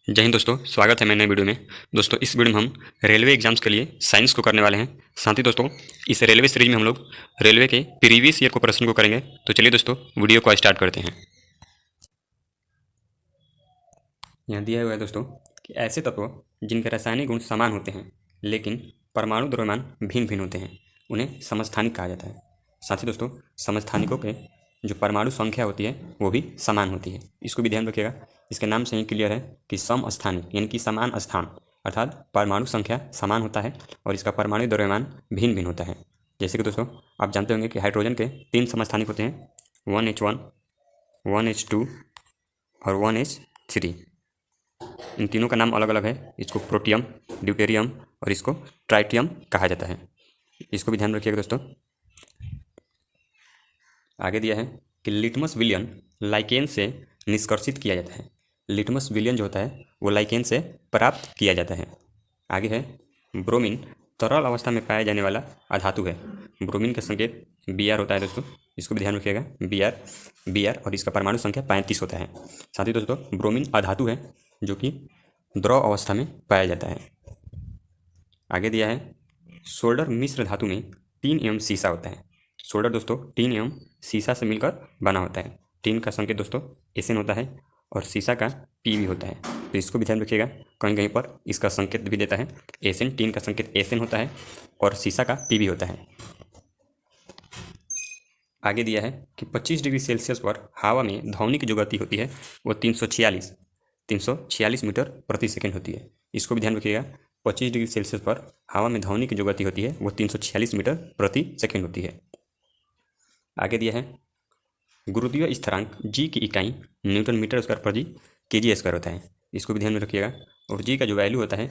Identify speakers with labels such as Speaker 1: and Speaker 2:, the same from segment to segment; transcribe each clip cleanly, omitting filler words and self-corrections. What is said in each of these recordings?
Speaker 1: जय हिंद दोस्तों, स्वागत है मेरे नए वीडियो में। दोस्तों इस वीडियो में हम रेलवे एग्जाम्स के लिए साइंस को करने वाले हैं। साथ ही दोस्तों इस रेलवे सीरीज में हम लोग रेलवे के प्रीवियस ईयर को प्रश्न को करेंगे। तो चलिए दोस्तों वीडियो को स्टार्ट करते हैं। यहाँ दिया हुआ है दोस्तों कि ऐसे तत्व जिनके रासायनिक गुण समान होते हैं लेकिन परमाणु द्रव्यमान भिन्न भिन्न होते हैं उन्हें समस्थानिक कहा जाता है। साथ ही दोस्तों समस्थानिकों के जो परमाणु संख्या होती है वो भी समान होती है। इसको भी ध्यान रखिएगा। इसके नाम से ही क्लियर है कि समस्थानिक यानी कि समान स्थान, अर्थात परमाणु संख्या समान होता है और इसका परमाणु द्रव्यमान भिन्न भिन्न होता है। जैसे कि दोस्तों आप जानते होंगे कि हाइड्रोजन के 3 समस्थानिक होते हैं, 1H1, 1H2 और 1H3। इन तीनों का नाम अलग अलग है। इसको प्रोटियम, ड्यूटेरियम और इसको ट्राइटियम कहा जाता है। इसको भी ध्यान रखिएगा दोस्तों। आगे दिया है कि लिटमस विलयन लाइकेन से निष्कर्षित किया जाता है। लिटमस विलयन जो होता है वो लाइकेन से प्राप्त किया जाता है। आगे है ब्रोमीन तरल अवस्था में पाया जाने वाला अधातु है। ब्रोमीन का संकेत Br होता है दोस्तों, इसको भी ध्यान रखिएगा। Br और इसका परमाणु संख्या 35 होता है। साथ ही दोस्तों ब्रोमीन अधातु है जो कि द्रव अवस्था में पाया जाता है। आगे दिया है सोल्डर मिश्र धातु में 3 एम सीसा होता है। सोल्डर दोस्तों 3 एम सीसा से मिलकर बना होता है। टीन का संकेत दोस्तों Sn होता है और सीसा का Pb होता है। तो इसको भी ध्यान रखिएगा, कहीं कहीं पर इसका संकेत भी देता है Sn। टीन का संकेत Sn होता है और सीसा का Pb होता है। आगे दिया है कि 25 डिग्री सेल्सियस पर हवा में ध्वनि की जो गति होती है वो 346 मीटर प्रति सेकेंड होती है। इसको भी ध्यान रखिएगा। 25 डिग्री सेल्सियस पर हवा में ध्वनि की जो गति होती है वो 346 मीटर प्रति सेकेंड होती है। आगे दिया है गुरुत्वीय स्थिरांक जी की इकाई न्यूटन मीटर स्क्वायर पर जी kg स्क्वायर होता है। इसको भी ध्यान में रखिएगा। और जी का जो वैल्यू होता है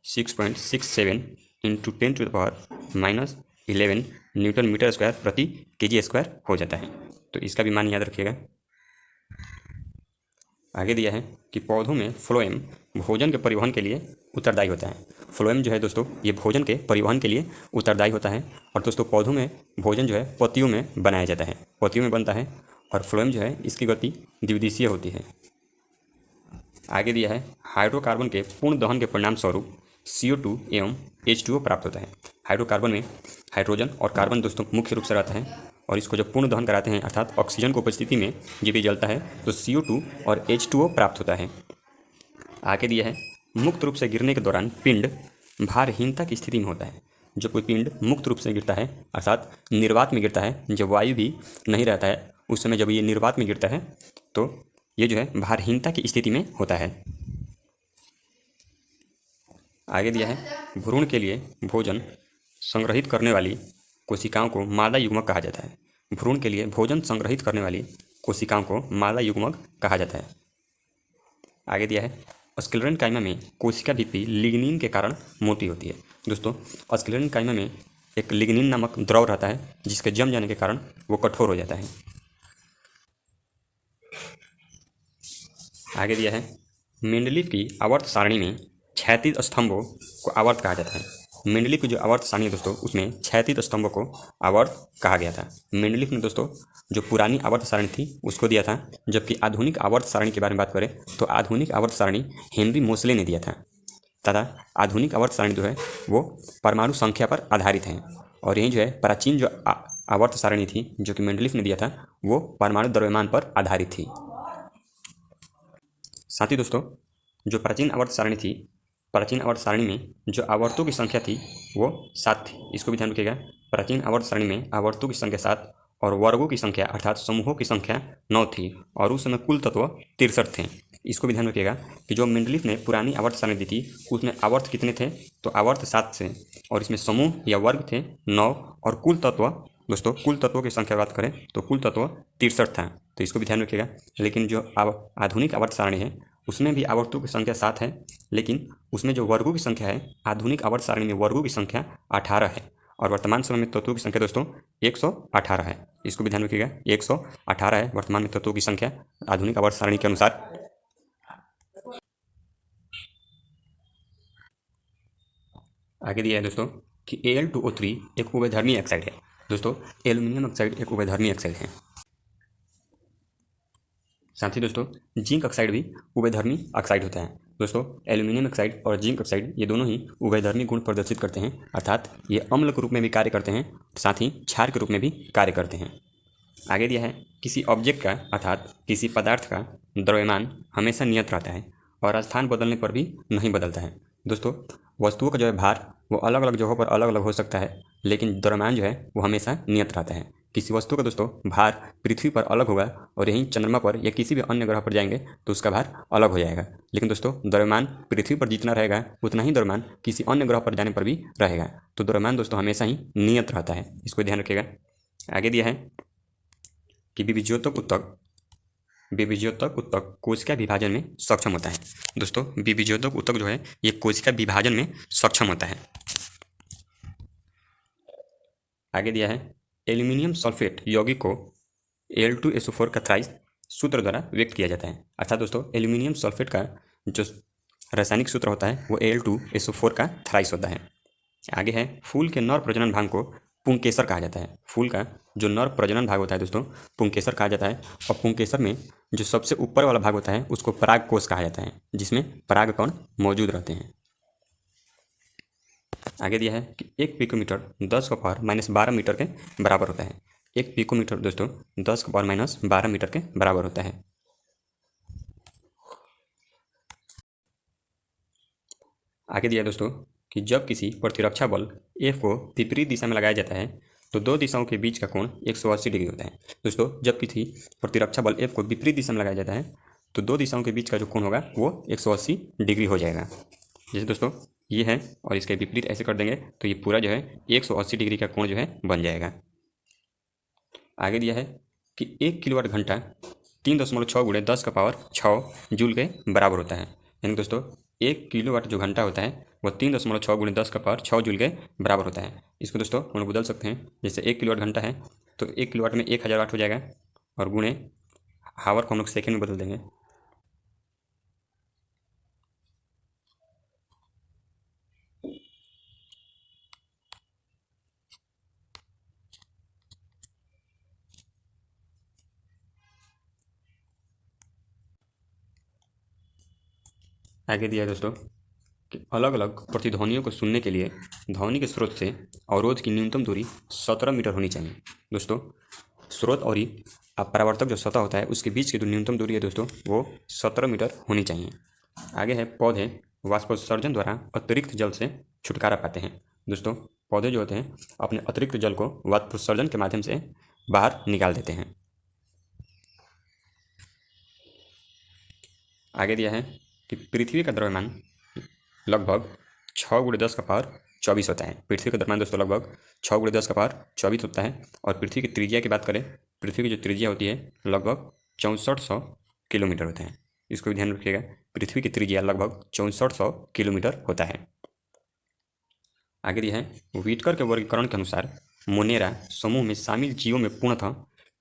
Speaker 1: 6.67 इंटू 10⁻11 न्यूटन मीटर स्क्वायर प्रति kg स्क्वायर हो जाता है। तो इसका भी मान याद रखिएगा। आगे दिया है कि पौधों में फ्लोएम भोजन के परिवहन के लिए उत्तरदायी होता है। फ्लोएम जो है दोस्तों ये भोजन के परिवहन के लिए उत्तरदायी होता है। और दोस्तों पौधों में भोजन जो है पत्तियों में बनाया जाता है, पत्तियों में बनता है। और फ्लोएम जो है इसकी गति द्विदिशीय होती है। आगे दिया है हाइड्रोकार्बन के पूर्ण दहन के परिणाम स्वरूप CO2 एवं H2O प्राप्त होता है। हाइड्रोकार्बन में हाइड्रोजन और कार्बन दोस्तों मुख्य रूप से रहता है और इसको जब पूर्ण दहन कराते हैं अर्थात ऑक्सीजन की उपस्थिति में ये भी जलता है तो CO2 और H2O प्राप्त होता है। आगे दिया है मुक्त रूप से गिरने के दौरान पिंड भारहीनता की स्थिति में होता है। जब कोई पिंड मुक्त रूप से गिरता है अर्थात निर्वात में गिरता है, जब वायु भी नहीं रहता है उस समय जब ये निर्वात में गिरता है तो ये जो है भारहीनता की स्थिति में होता है। आगे दिया है भ्रूण के लिए भोजन संग्रहित करने वाली कोशिकाओं को मादा युग्मक कहा जाता है। भ्रूण के लिए भोजन संग्रहित करने वाली कोशिकाओं को मादा युग्मक कहा जाता है। आगे दिया है स्क्लेरन काइमा में कोशिका भित्ति लिग्निन के कारण मोटी होती है। दोस्तों स्क्लेरन काइमा में एक लिग्निन नामक द्रव रहता है जिसके जम जाने के कारण वो कठोर हो जाता है। आगे दिया है मेंडलीव की आवर्त सारणी में क्षैतिज स्तंभों को आवर्त कहा जाता है। मेंडलीव की जो आवर्त सारणी है दोस्तों उसमें क्षैतिज स्तंभों को आवर्त कहा गया था। मेंडलीव ने दोस्तों जो पुरानी आवर्त सारणी थी उसको दिया था, जबकि आधुनिक आवर्त सारणी के बारे में बात करें तो आधुनिक आवर्त सारणी हेनरी मोसले ने दिया था। तथा आधुनिक आवर्त सारणी जो है वो परमाणु संख्या पर आधारित है। और यही जो है प्राचीन जो आवर्त सारणी थी जो कि मेंडलीव ने दिया था वो परमाणु द्रव्यमान पर आधारित थी। साथ ही दोस्तों जो प्राचीन आवर्त सारणी थी, प्राचीन आवर्त सारणी में जो आवर्तों की संख्या थी वो 7 थी। इसको भी ध्यान रखिएगा। प्राचीन आवर्त सारणी में आवर्तों की संख्या 7 और वर्गों की संख्या अर्थात समूहों की संख्या 9 थी और उस समय कुल तत्व 63 थे। इसको भी ध्यान रखिएगा कि जो मेंडलीव ने पुरानी आवर्त सारणी दी थी उसमें आवर्त कितने थे तो आवर्त 7 थे और इसमें समूह या वर्ग थे 9 और कुल तत्व दोस्तों कुल तत्वों की संख्या बात करें तो कुल तत्व 63 था। तो इसको भी ध्यान रखिएगा। लेकिन जो आधुनिक आवर्त सारणी है उसमें भी आवर्तों की संख्या 7 है, लेकिन उसमें जो वर्गों की संख्या है आधुनिक आवर्त सारणी में वर्गों की संख्या 18 है और वर्तमान समय में तत्वों की संख्या दोस्तों 118 है। इसको भी ध्यान रखिएगा। 118 है वर्तमान में तत्वों की संख्या आधुनिक आवर्त सारणी के अनुसार। आगे दिया है दोस्तों कि Al2O3 एक उभयधर्मी ऑक्साइड है। दोस्तों एल्यूमिनियम ऑक्साइड एक उभयधर्मी ऑक्साइड है। साथ ही दोस्तों जिंक ऑक्साइड भी उभयधर्मी ऑक्साइड होता है। दोस्तों एल्यूमिनियम ऑक्साइड और जिंक ऑक्साइड ये दोनों ही उभयधर्मी गुण प्रदर्शित करते हैं, अर्थात ये अम्ल के रूप में भी कार्य करते हैं, साथ ही क्षार के रूप में भी कार्य करते हैं। आगे दिया है किसी ऑब्जेक्ट का अर्थात किसी पदार्थ का द्रव्यमान हमेशा नियत रहता है और स्थान बदलने पर भी नहीं बदलता है। दोस्तों वस्तुओं का जो है भार वो अलग अलग जगहों पर अलग अलग हो सकता है, लेकिन द्रव्यमान जो है वो हमेशा नियत रहता है। किसी वस्तु का दोस्तों भार पृथ्वी पर अलग होगा और यहीं चंद्रमा पर या किसी भी अन्य ग्रह पर जाएंगे तो उसका भार अलग हो जाएगा, लेकिन दोस्तों द्रव्यमान पृथ्वी पर जितना रहेगा उतना ही द्रव्यमान किसी अन्य ग्रह पर जाने पर भी रहेगा। तो द्रव्यमान दोस्तों हमेशा ही नियत रहता है, इसको ध्यान रखिएगा। आगे दिया है कि विभिज्योतक उत्तक कोशिका विभाजन में सक्षम होता है। दोस्तों विभिज्योतक उत्तक जो है ये कोशिका विभाजन में सक्षम होता है। आगे दिया है एल्यूमिनियम सल्फेट यौगिक को Al2SO4 का थ्राइस सूत्र द्वारा व्यक्त किया जाता है। अर्थात दोस्तों एल्यूमिनियम सल्फेट का जो रासायनिक सूत्र होता है वो Al2SO4 का थ्राइस होता है। आगे है फूल के नर प्रजनन भाग को पुंकेसर कहा जाता है। फूल का जो नर प्रजनन भाग होता है दोस्तों पुंकेसर कहा जाता है, और पुंकेसर में जो सबसे ऊपर वाला भाग होता है उसको पराग कोश कहा जाता है, जिसमें पराग कण मौजूद रहते हैं। आगे दिया है कि 1 पिकोमीटर 10⁻⁻12 मीटर के बराबर होता है। 1 पिकोमीटर दोस्तों 10⁻⁻12 मीटर के बराबर होता है। आगे दिया दोस्तों कि जब किसी प्रतिरक्षा बल F को विपरीत दिशा में लगाया जाता है तो दो दिशाओं के बीच का कोण 180 डिग्री होता है। दोस्तों जब किसी प्रतिरक्षा बल F को विपरीत दिशा में लगाया जाता है तो दो दिशाओं के बीच का जो कोण होगा वो 180 डिग्री हो जाएगा। जैसे दोस्तों ये है और इसके विपरीत ऐसे कर देंगे तो ये पूरा जो है 180 डिग्री का कोण जो है बन जाएगा। आगे दिया है कि 1 किलोवाट घंटा 3.6 × 10⁻6 जूल के बराबर होता है। यानी दोस्तों 1 किलोवाट जो घंटा होता है वो 3.6 × 10⁻6 जूल के बराबर होता है। इसको दोस्तों हम लोग बदल सकते हैं, जैसे 1 किलोवाट घंटा है तो 1 किलोवाट में 1000 वाट हो जाएगा, और गुणे हावर को हम लोग सेकेंड में बदल देंगे। आगे दिया है दोस्तों कि अलग अलग प्रतिध्वनियों को सुनने के लिए ध्वनि के स्रोत से अवरोध की न्यूनतम दूरी 17 मीटर होनी चाहिए। दोस्तों स्रोत और परावर्तक जो सतह होता है उसके बीच की जो न्यूनतम दूरी है दोस्तों वो 17 मीटर होनी चाहिए। आगे है पौधे वाष्पोत्सर्जन द्वारा अतिरिक्त जल से छुटकारा पाते हैं। दोस्तों पौधे जो होते हैं अपने अतिरिक्त जल को वाष्पोत्सर्जन के माध्यम से बाहर निकाल देते हैं। आगे दिया है कि पृथ्वी का द्रव्यमान लगभग 6 × 10⁻24 होता है। पृथ्वी का द्रव्यमान दोस्तों लगभग 6 × 10⁻24 होता है, और पृथ्वी की त्रिज्या की बात करें, पृथ्वी की जो त्रिज्या होती है लगभग 6400 किलोमीटर होता है। इसको भी ध्यान रखिएगा, पृथ्वी की त्रिज्या लगभग 6400 किलोमीटर होता है। आगे दिया है व्हिटकर के वर्गीकरण के अनुसार मोनेरा समूह में शामिल जीवों में पूर्णतः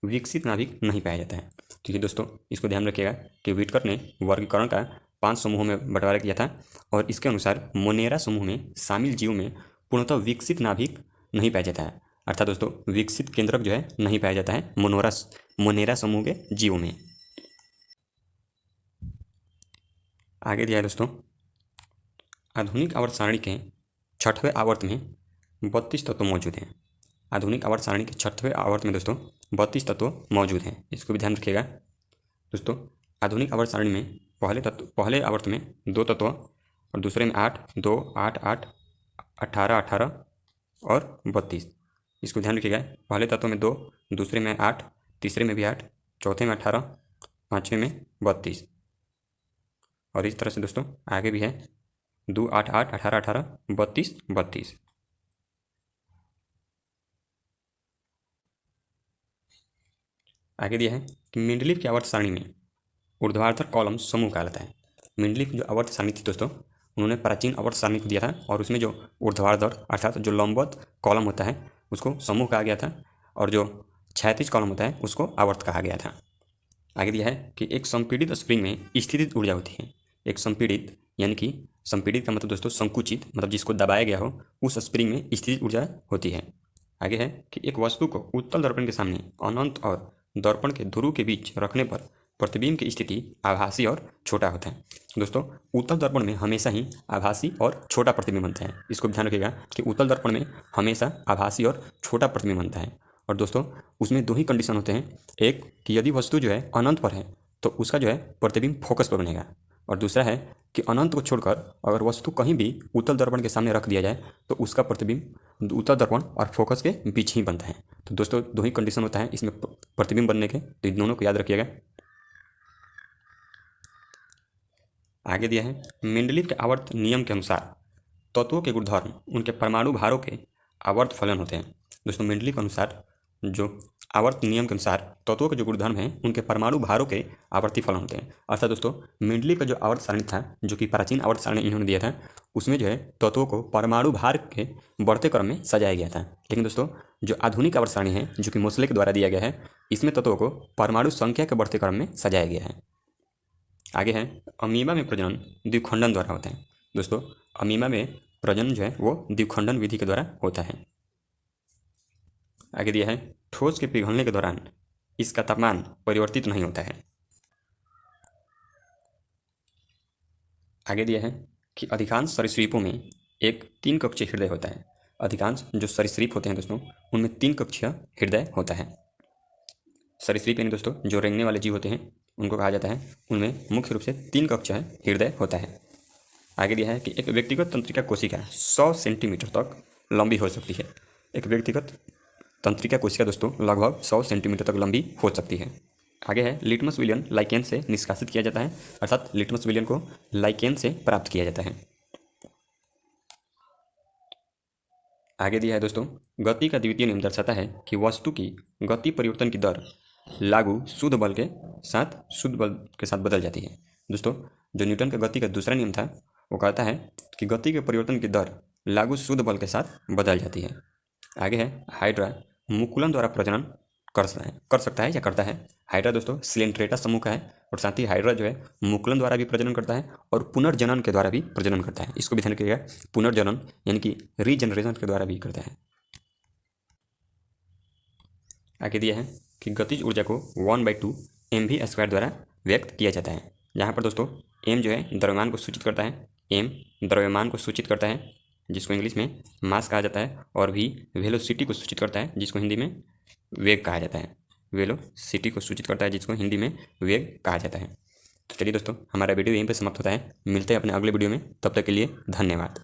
Speaker 1: विकसित नाभिक नहीं पाया जाता है। ठीक है दोस्तों, इसको ध्यान रखिएगा कि व्हिटकर ने वर्गीकरण का 5 समूहों में बंटवारा किया था, और इसके अनुसार मोनेरा समूह में शामिल जीवों में पूर्णतः विकसित नाभिक नहीं पाया जाता है। अर्थात दोस्तों विकसित केंद्रक जो है नहीं पाया जाता है मोनेरा समूह के जीवों में। आगे दिया है दोस्तों आधुनिक आवर्त सारणी के 6वें आवर्त में 32 तत्व मौजूद हैं। आधुनिक आवर्त सारणी के 6वें आवर्त में दोस्तों 32 तत्व मौजूद हैं, इसको भी ध्यान रखिएगा। दोस्तों आधुनिक आवर्त सारणी में पहले आवर्त में 2 तत्व और दूसरे में 8, 2, 8, 8, 18, 18 और 32। इसको ध्यान रखिएगा, पहले तत्व में 2, दूसरे में 8, तीसरे में भी 8, चौथे में 18, पाँचवें में 32, और इस तरह से दोस्तों आगे भी है 2, 8, 8, 18, 18, 32, 32। आगे दिया है कि मेंडलीव की आवर्त सारणी में ऊर्ध्वाधर कॉलम समूह कहलाता है। मेंडलीव की जो आवर्त सारणी थी दोस्तों उन्होंने प्राचीन आवर्त सारणी को दिया था, और उसमें जो ऊर्ध्वाधर अर्थात जो लंबवत कॉलम होता है उसको समूह कहा गया था, और जो क्षैतिज कॉलम होता है उसको आवर्त कहा गया था। आगे दिया है कि एक संपीड़ित स्प्रिंग में स्थितिज ऊर्जा होती है। एक संपीड़ित यानी कि संपीड़ित का मतलब दोस्तों संकुचित, मतलब जिसको दबाया गया हो, उस स्प्रिंग में स्थितिज ऊर्जा होती है। आगे है कि एक वस्तु को उत्तल दर्पण के सामने अनंत और दर्पण के ध्रुव के बीच रखने पर प्रतिबिंब की स्थिति आभासी और छोटा होता है। दोस्तों उत्तल दर्पण में हमेशा ही आभासी और छोटा प्रतिबिंब बनता है। इसको ध्यान रखिएगा कि उत्तल दर्पण में हमेशा आभासी और छोटा प्रतिबिंब बनता है। और दोस्तों उसमें दो ही कंडीशन होते हैं, एक कि यदि वस्तु जो है अनंत पर है तो उसका जो है प्रतिबिंब फोकस पर बनेगा, और दूसरा है कि अनंत को छोड़कर अगर वस्तु कहीं भी उत्तल दर्पण के सामने रख दिया जाए तो उसका प्रतिबिंब उत्तल दर्पण और फोकस के बीच ही बनता है। तो दोस्तों दो ही कंडीशन होता है इसमें प्रतिबिंब बनने के, तो इन दोनों को याद रखिएगा। आगे दिया है मेंडलीव के आवर्त नियम के अनुसार तत्वों के गुणधर्म उनके परमाणु भारों के आवर्त फलन होते हैं। दोस्तों मेंडलीव के अनुसार जो आवर्त नियम के अनुसार तत्वों के जो गुणधर्म हैं उनके परमाणु भारों के आवर्ती फलन होते हैं। अर्थात दोस्तों मेंडलीव का जो आवर्त सारणी था, जो कि प्राचीन आवर्त सारणी इन्होंने दिया था, उसमें जो है तत्वों को परमाणु भार के बढ़ते क्रम में सजाया गया था। लेकिन दोस्तों जो आधुनिक आवर्त सारणी है, जो कि मोसले के द्वारा दिया गया है, इसमें तत्वों को परमाणु संख्या के बढ़ते क्रम में सजाया गया है। आगे है अमीबा में प्रजनन द्विखंडन द्वारा होता है। दोस्तों अमीबा में प्रजनन जो है वो द्विखंडन विधि के द्वारा होता है। आगे दिया है ठोस के पिघलने के दौरान इसका तापमान परिवर्तित नहीं होता है। आगे दिया है कि अधिकांश सरीसृपों में एक 3 कक्षीय हृदय होता है। अधिकांश जो सरीसृप होते हैं दोस्तों उनमें 3 कक्षीय हृदय होता है। सरीसृप यानी दोस्तों जो रेंगने वाले जीव होते हैं उनको कहा जाता है, उनमें मुख्य रूप से 3 कक्षीय हृदय होता है। आगे दिया है कि एक व्यक्तिगत तंत्रिका कोशिका 100 सेंटीमीटर तक लंबी हो सकती है। एक व्यक्तिगत तंत्रिका कोशिका दोस्तों लगभग 100 सेंटीमीटर तक लंबी हो सकती है। आगे है लिटमस विलियन लाइकेन से निष्कासित किया जाता है, अर्थात लिटमस विलियन को लाइकेन से प्राप्त किया जाता है। आगे दिया है दोस्तों गति का द्वितीय नियम दर्शाता है कि वस्तु की गति परिवर्तन की दर लागू शुद्ध बल के साथ बदल जाती है। दोस्तों जो न्यूटन का गति का दूसरा नियम था वो कहता है कि गति के परिवर्तन की दर लागू शुद्ध बल के साथ बदल जाती है। आगे है हाइड्रा मुकुलन द्वारा प्रजनन कर सकता है या करता है। हाइड्रा दोस्तों सिलेंट्रेटा समूह का है, और साथ ही हाइड्रा जो है मुकुलन द्वारा भी प्रजनन करता है और पुनर्जनन के द्वारा भी प्रजनन करता है। इसको भी ध्यान रखिएगा, पुनर्जनन यानी कि रीजनरेशन के द्वारा भी करता है। आगे दिया है कि गतिज ऊर्जा को 1/2 mv² द्वारा व्यक्त किया जाता है, जहाँ पर दोस्तों m जो है द्रव्यमान को सूचित करता है, m द्रव्यमान को सूचित करता है जिसको इंग्लिश में मास कहा जाता है, और v वेलोसिटी को सूचित करता है जिसको हिंदी में वेग कहा जाता है। वेलोसिटी को सूचित करता है जिसको हिंदी में वेग कहा जाता है। तो चलिए दोस्तों हमारा वीडियो यहीं पे समाप्त होता है। मिलते हैं अपने अगले वीडियो में, तब तक के लिए धन्यवाद।